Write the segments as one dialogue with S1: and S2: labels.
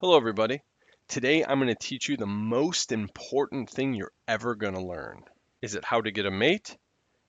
S1: Hello, everybody. Today I'm going to teach you the most important thing you're ever going to learn. Is it how to get a mate?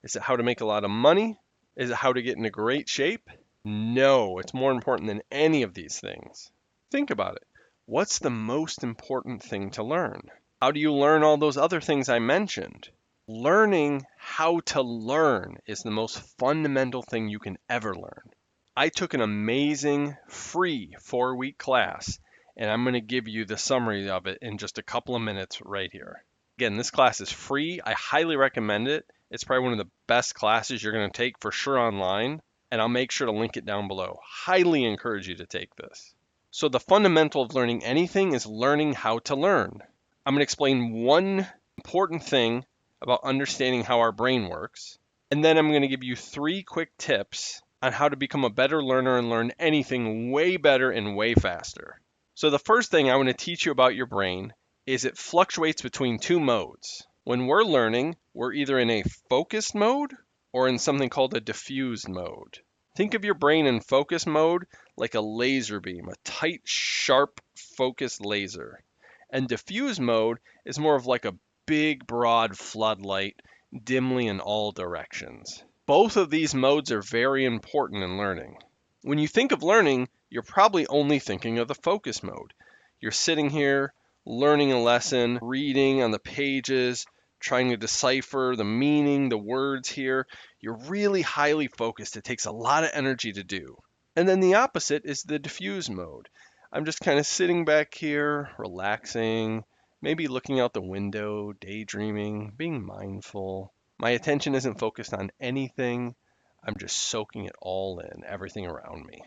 S1: Is it how to make a lot of money? Is it how to get into great shape? No, it's more important than any of these things. Think about it. What's the most important thing to learn? How do you learn all those other things I mentioned? Learning how to learn is the most fundamental thing you can ever learn. I took an amazing free 4-week class, and I'm going to give you the summary of it in just a couple of minutes right here. Again, this class is free. I highly recommend it. It's probably one of the best classes you're going to take for sure online, and I'll make sure to link it down below. Highly encourage you to take this. So the fundamental of learning anything is learning how to learn. I'm going to explain one important thing about understanding how our brain works, and then I'm going to give you 3 quick tips on how to become a better learner and learn anything way better and way faster. So the first thing I want to teach you about your brain is it fluctuates between 2 modes. When we're learning, we're either in a focused mode or in something called a diffused mode. Think of your brain in focus mode like a laser beam, a tight, sharp, focused laser. And diffuse mode is more of like a big, broad floodlight, dimly in all directions. Both of these modes are very important in learning. When you think of learning, you're probably only thinking of the focus mode. You're sitting here, learning a lesson, reading on the pages, trying to decipher the meaning, the words here. You're really highly focused. It takes a lot of energy to do. And then the opposite is the diffuse mode. I'm just kind of sitting back here, relaxing, maybe looking out the window, daydreaming, being mindful. My attention isn't focused on anything. I'm just soaking it all in, everything around me.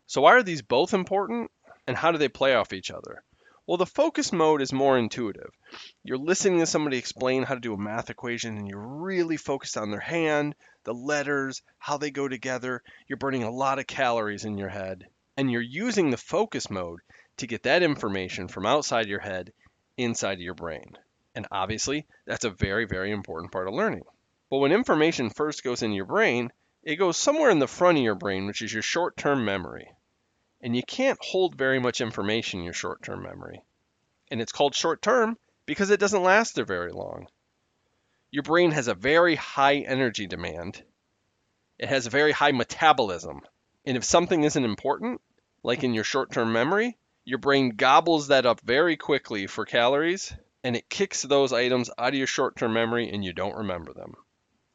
S1: So why are these both important? And how do they play off each other? Well, the focus mode is more intuitive. You're listening to somebody explain how to do a math equation and you're really focused on their hand, the letters, how they go together. You're burning a lot of calories in your head. And you're using the focus mode to get that information from outside your head inside of your brain. And obviously, that's a very, very important part of learning. But when information first goes in your brain, it goes somewhere in the front of your brain, which is your short-term memory. And you can't hold very much information in your short-term memory. And it's called short-term because it doesn't last there very long. Your brain has a very high energy demand. It has a very high metabolism. And if something isn't important, like in your short-term memory, your brain gobbles that up very quickly for calories, and it kicks those items out of your short-term memory and you don't remember them.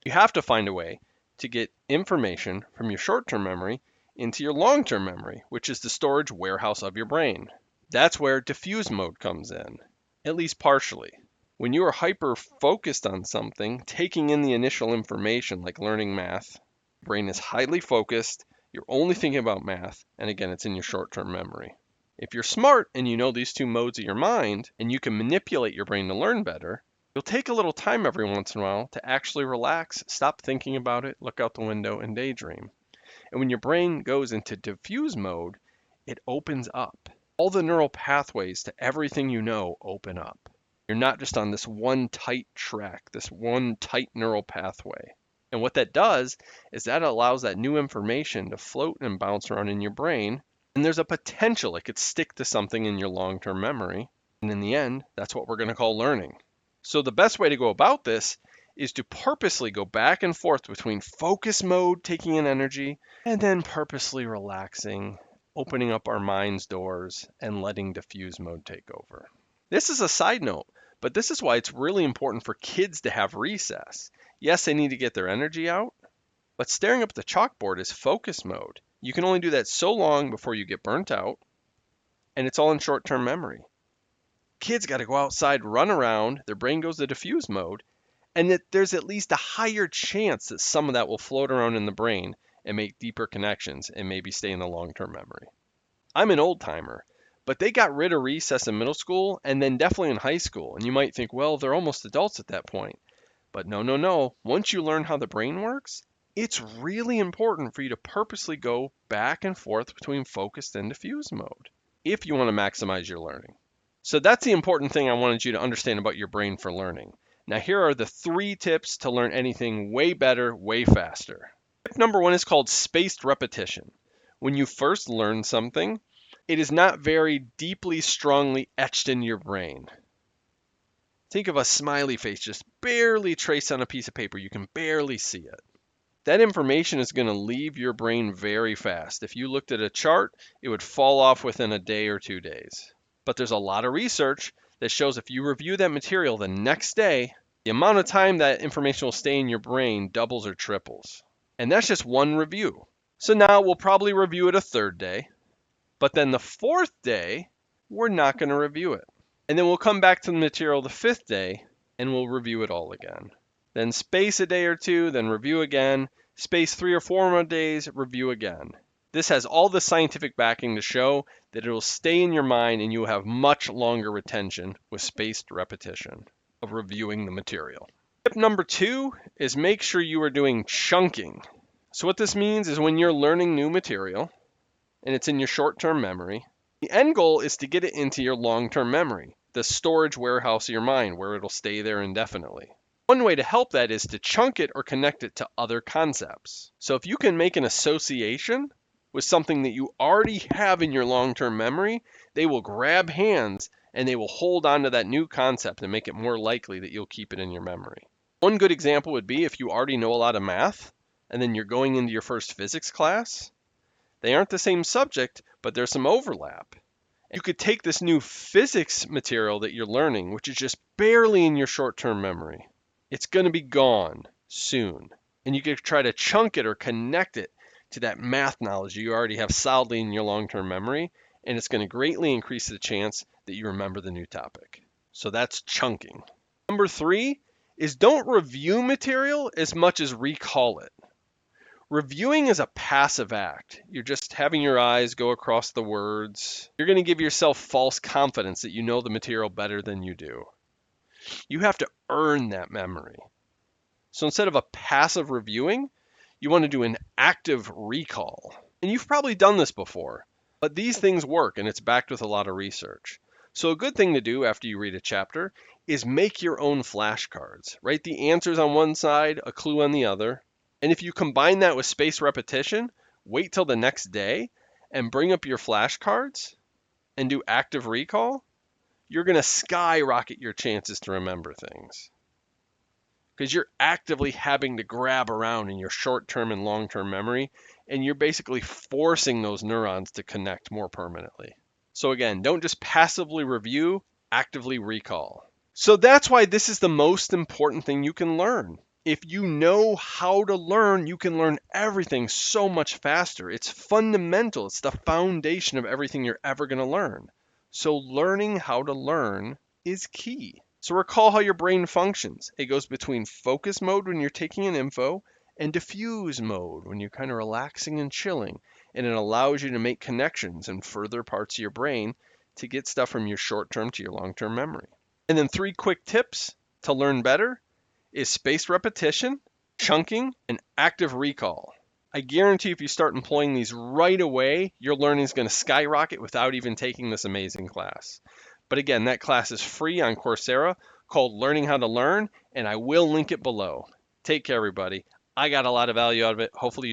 S1: You have to find a way to get information from your short-term memory into your long-term memory, which is the storage warehouse of your brain. That's where diffuse mode comes in, at least partially. When you are hyper-focused on something, taking in the initial information like learning math, brain is highly focused, you're only thinking about math, and again, it's in your short-term memory. If you're smart and you know these 2 modes of your mind, and you can manipulate your brain to learn better, you'll take a little time every once in a while to actually relax, stop thinking about it, look out the window, and daydream. And when your brain goes into diffuse mode, it opens up. All the neural pathways to everything you know open up. You're not just on this one tight track, this one tight neural pathway. And what that does is that allows that new information to float and bounce around in your brain. And there's a potential it could stick to something in your long-term memory. And in the end, that's what we're going to call learning. So the best way to go about this is to purposely go back and forth between focus mode, taking in energy, and then purposely relaxing, opening up our mind's doors, and letting diffuse mode take over. This is a side note, but this is why it's really important for kids to have recess. Yes, they need to get their energy out, but staring up at the chalkboard is focus mode. You can only do that so long before you get burnt out, and it's all in short-term memory. Kids got to go outside, run around, their brain goes to diffuse mode, and that there's at least a higher chance that some of that will float around in the brain and make deeper connections and maybe stay in the long-term memory. I'm an old timer, but they got rid of recess in middle school and then definitely in high school. And you might think, well, they're almost adults at that point. But no. Once you learn how the brain works, it's really important for you to purposely go back and forth between focused and diffuse mode if you want to maximize your learning. So that's the important thing I wanted you to understand about your brain for learning. Now, here are the 3 tips to learn anything way better, way faster. Tip number 1 is called spaced repetition. When you first learn something, it is not very deeply, strongly etched in your brain. Think of a smiley face just barely traced on a piece of paper. You can barely see it. That information is going to leave your brain very fast. If you looked at a chart, it would fall off within a day or 2 days. But there's a lot of research that shows if you review that material the next day, the amount of time that information will stay in your brain doubles or triples. And that's just one review. So now we'll probably review it a third day, but then the fourth day, we're not going to review it. And then we'll come back to the material the fifth day and we'll review it all again. Then space a day or two, then review again, space 3 or 4 more days, review again. This has all the scientific backing to show that it will stay in your mind and you will have much longer retention with spaced repetition of reviewing the material. Tip number 2 is make sure you are doing chunking. So what this means is when you're learning new material and it's in your short-term memory, the end goal is to get it into your long-term memory, the storage warehouse of your mind where it'll stay there indefinitely. One way to help that is to chunk it or connect it to other concepts. So if you can make an association with something that you already have in your long-term memory, they will grab hands and they will hold on to that new concept and make it more likely that you'll keep it in your memory. One good example would be if you already know a lot of math and then you're going into your first physics class. They aren't the same subject, but there's some overlap. You could take this new physics material that you're learning, which is just barely in your short-term memory. It's going to be gone soon. And you could try to chunk it or connect it to that math knowledge you already have solidly in your long-term memory, and it's going to greatly increase the chance that you remember the new topic. So that's chunking. Number 3 is don't review material as much as recall it. Reviewing is a passive act. You're just having your eyes go across the words. You're going to give yourself false confidence that you know the material better than you do. You have to earn that memory. So instead of a passive reviewing, you want to do an active recall. And you've probably done this before, but these things work and it's backed with a lot of research. So a good thing to do after you read a chapter is make your own flashcards. Write the answers on one side, a clue on the other. And if you combine that with spaced repetition, wait till the next day and bring up your flashcards and do active recall, you're going to skyrocket your chances to remember things. Because you're actively having to grab around in your short-term and long-term memory, and you're basically forcing those neurons to connect more permanently. So again, don't just passively review, actively recall. So that's why this is the most important thing you can learn. If you know how to learn, you can learn everything so much faster. It's fundamental. It's the foundation of everything you're ever going to learn. So learning how to learn is key. So recall how your brain functions. It goes between focus mode when you're taking in info and diffuse mode when you're kind of relaxing and chilling. And it allows you to make connections in further parts of your brain to get stuff from your short-term to your long-term memory. And then 3 quick tips to learn better is spaced repetition, chunking, and active recall. I guarantee if you start employing these right away, your learning is going to skyrocket without even taking this amazing class. But again, that class is free on Coursera called Learning How to Learn, and I will link it below. Take care, everybody. I got a lot of value out of it. Hopefully